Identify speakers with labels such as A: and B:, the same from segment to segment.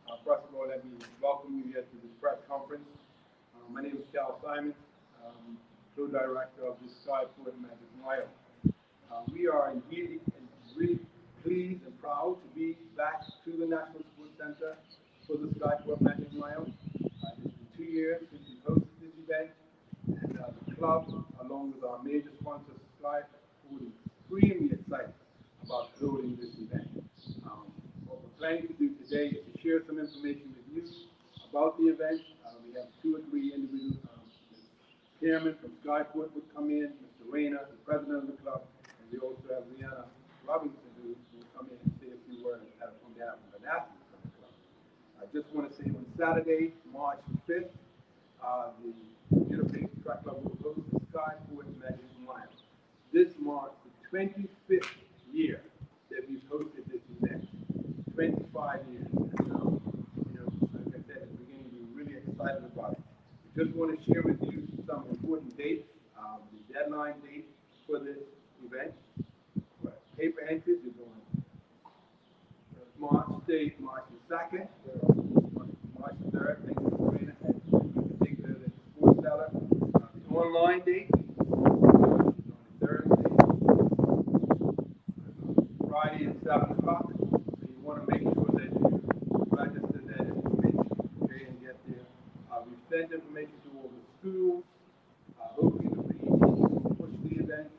A: First of all, let me welcome you here to this press conference. My name is Cal Simon, co-director of the Skyport Magic Mile. We are indeed and really pleased and proud to be back to the National Sports Center for the Skyport Magic Mile. It's been 2 years since we hosted this event, and the club, along with our major sponsor Skyport, is extremely excited about holding this event. What we're planning to do today is to share some information with you about the event. We have 2 or 3 individuals. The chairman from Skyport would come in, Mr. Rayner, the president of the club, and we also have Rihanna Robinson who will come in and say a few words on behalf of the athletes of the club. I just want to say on Saturday, March 5th, the Bermuda Track Club will host the Skyport Magic Mile. This marks the 25th year that we've hosted this event. 25 years. And, like I said at the beginning, we're really excited about it. We just want to share with you some important dates. The deadline date for this event. Paper entries is on March the 2nd, March the 3rd. Thank you, Sabrina, in particular the sports seller. The online date is on Thursday, Friday at 7 o'clock. So you want to make sure that you register that information, okay, and get there. We've sent information to all the schools. Hopefully the PET will push the event.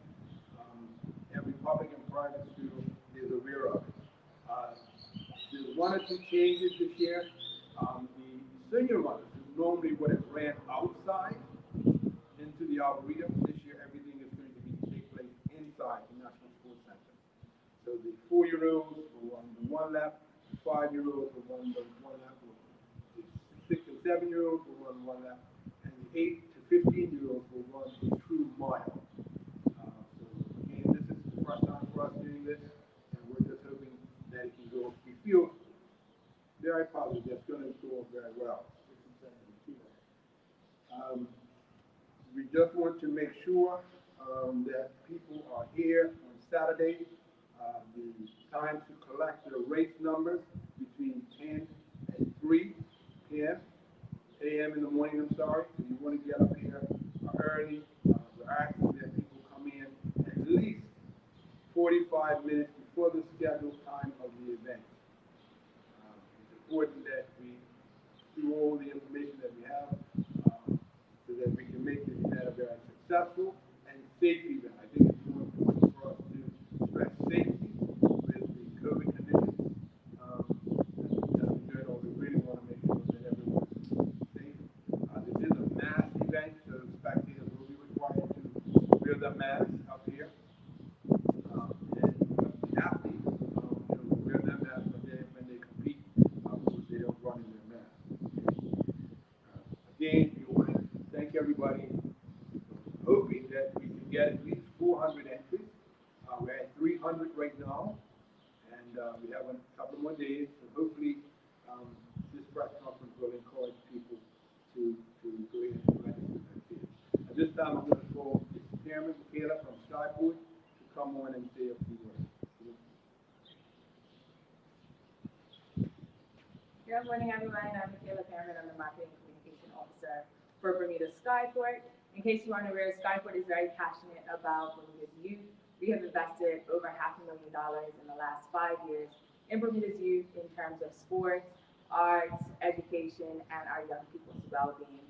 A: Every public and private school is aware of it. There's 1 or 2 changes this year. The senior runners, who normally would have ran outside into the Arboretum, this year everything is going to take place inside the National Sports Center. So the 4-year-olds will run the one lap, the 5-year-olds will run the one lap, the 6 and 7-year-olds will run one lap, and the 8 to 15-year-olds will run a true mile. So again, this is the first time for us doing this, and we're just hoping that it can go. We feel very positive that's going to go very well. We just want to make sure that people are here on Saturday. The time to collect the race numbers between 10 and 3 p.m. a.m. in the morning, I'm sorry. So you want to get up here early. We're asking that people come in at least 45 minutes before the scheduled time of the event. It's important that we do all the information that we have so that we can make this event a very successful and safe event. I think it's more important for us to stress safety with the COVID conditions that we're doing, or we really want to make sure that everyone is safe. This is a mass event, so spectators will be required to wear the mask up here. And the athletes will wear their masks when they compete, because they don't run in their masks. Again, we want to thank everybody, hoping that we can get at least 400 entries. We're at 300 right now, and we have a couple more days. So hopefully, this press conference will encourage people to go ahead and register their kids. At this time, I'm going to call Chairman Michaela from Skyport to come on and say a few words.
B: Good morning, everyone. I'm Michaela Cameron. I'm the Marketing and Communication Officer for Bermuda Skyport. In case you aren't aware, Skyport is very passionate about Bermuda's youth. We have invested over $500,000 in the last 5 years in Bermuda's youth in terms of sports, arts, education, and our young people's well-being.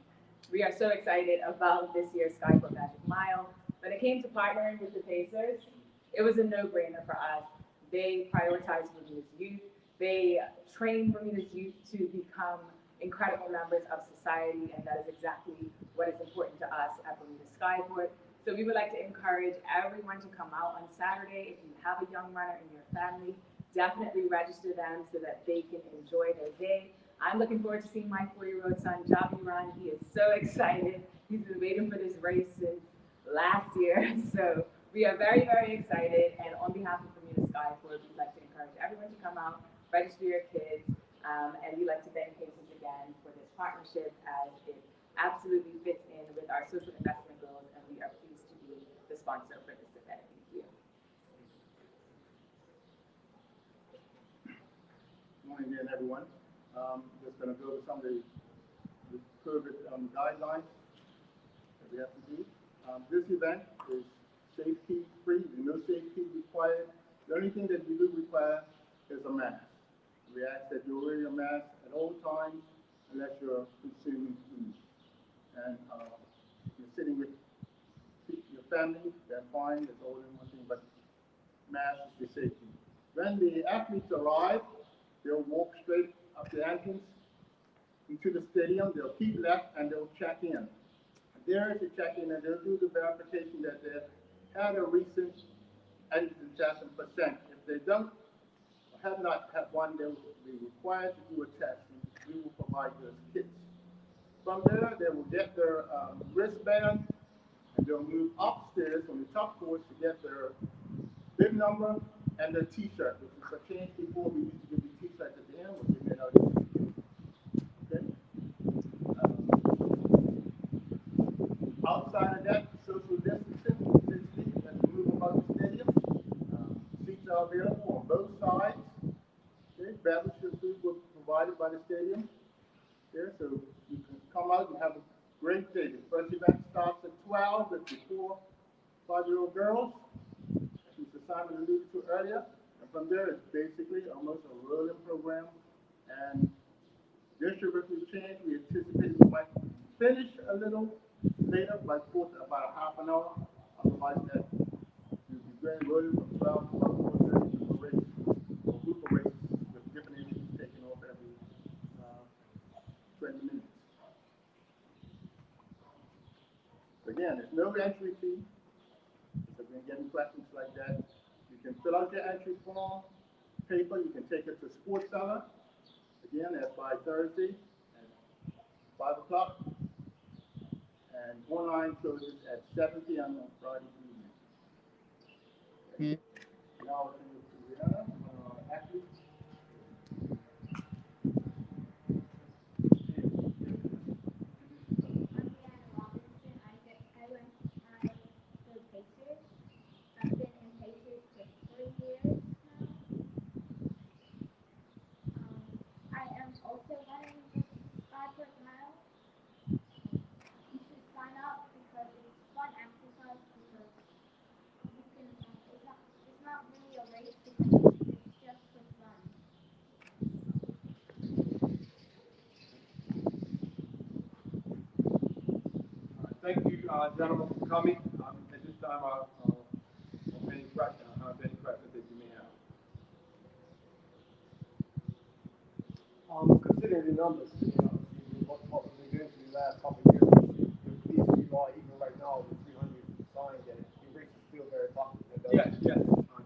B: We are so excited about this year's Skyport Magic Mile. When it came to partnering with the Pacers, it was a no-brainer for us. They prioritize Bermuda's youth. They train Bermuda's youth to become incredible members of society, and that is exactly what is important to us at Bermuda Skyport. So we would like to encourage everyone to come out on Saturday. If you have a young runner in your family, definitely register them so that they can enjoy their day. I'm looking forward to seeing my 4-year-old son, Javi, run. He is so excited. He's been waiting for this race since last year. So we are very, very excited. And on behalf of Bermuda Skyport, we'd like to encourage everyone to come out, register your kids, and we'd like to thank Pacers again for this partnership, as it absolutely fits in with our social investment goals, and we are pleased to be the sponsor for this event. Thank you.
A: Good morning again, everyone. Just going to go over some of the COVID guidelines that we have to do. This event is safety free, no safety required. The only thing that we do require is a mask. We ask that you wear your mask at all times unless you're consuming food. And you're sitting with your family, they're fine, that's all in one thing, but mask is the safety. When the athletes arrive, they'll walk straight up the entrance into the stadium, they'll keep left and they'll check in. There is a check-in and they'll do the verification that they had a recent antigen test and percent. If they don't or have not had one, they will be required to do a test. And we will provide those kits. From there, they will get their wristband and they'll move upstairs on the top floor to get their bib number and their T-shirt, which is a change before we used to give you T-shirts at the end, which they made out of. Okay. Outside of that, social distancing, 6 feet, as we move about the stadium. Seats are available on both sides. Okay, beverage and food were provided by the stadium. There, so you can come out and have a great day. The first event starts at 12 with the 4 5-year-old girls, as Mr. Simon alluded to earlier. And from there, it's basically almost a rolling program. And this year, if we change, we anticipate we might finish a little later, like about a half an hour. Otherwise, that we'll be going rolling from 12 to about 4:30 to a race, or group of races with different engines taking off every 20 minutes. Again, there's no entry fee. So if you're getting questions like that, you can fill out your entry form, paper, you can take it to Sports Center. Again, that's by Thursday at 5 o'clock. And online closes at 7 p.m. on Friday evening. Okay. Now we're going to Rihanna, athletes. Thank you, gentlemen, for coming. At this time, I'll any questions that you may have.
C: Considering the numbers, what we've been through the last couple of years, the law, even right now, with 300 signed, that the race is still very popular.
A: Yes,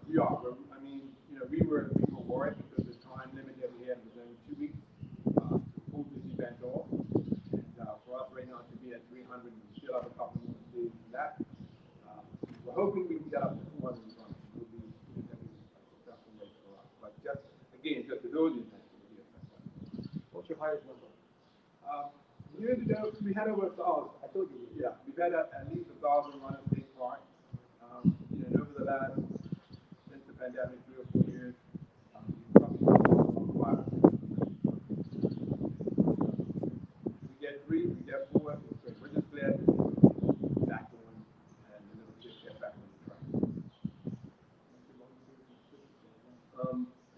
A: we are. I mean, we were worried because the time limit that we had was only 2 weeks to pull this event off. And for us right now to be at 300, we still have a couple more days left. We're hoping we can get up to 200 runs. It will be a successful race for us. But just to build the event, it will be a success.
C: What's your highest number?
A: Years ago, we had over 1,000.
C: I told you.
A: Yeah, we've had at least 1,000 runners take part. Over the last, since the pandemic, 3 or 4 years, we've probably we get 3, we get 4, it's great. We're just glad to be back on and the little kids get back on the track.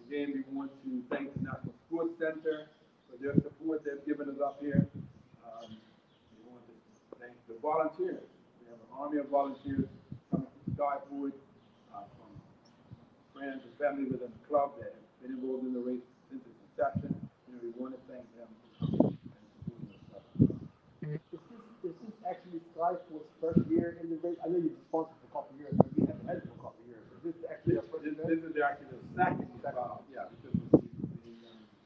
A: Again, we want to thank the National Sports Center for their support they've given us up here. We want to thank the volunteers. We have an army of volunteers coming from Skyport, from friends and family within the club that have been involved in the race since its inception. We want to thank them for coming and supporting us.
C: Is this actually Skyport's first year in the race? I know you've been sponsored for a couple of years, but you haven't had it for a couple of years. Is this actually a first year?
A: This is actually the second year. Yeah, because this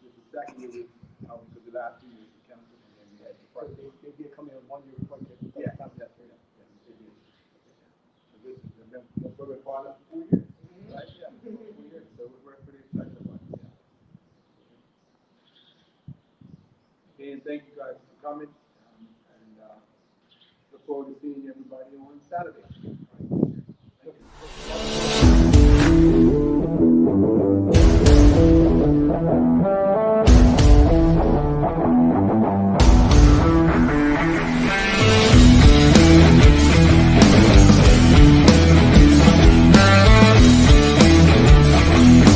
A: is the second year because the last 2 years we canceled and then we had the first.
C: They did come in 1 year before they did.
A: Yeah, they did. So this has been we're part of 4 years, right? Yeah, 4 years. So we're pretty excited about it. Yeah. Okay, and thank you guys for coming, and look forward to seeing everybody on Saturday. Thank you.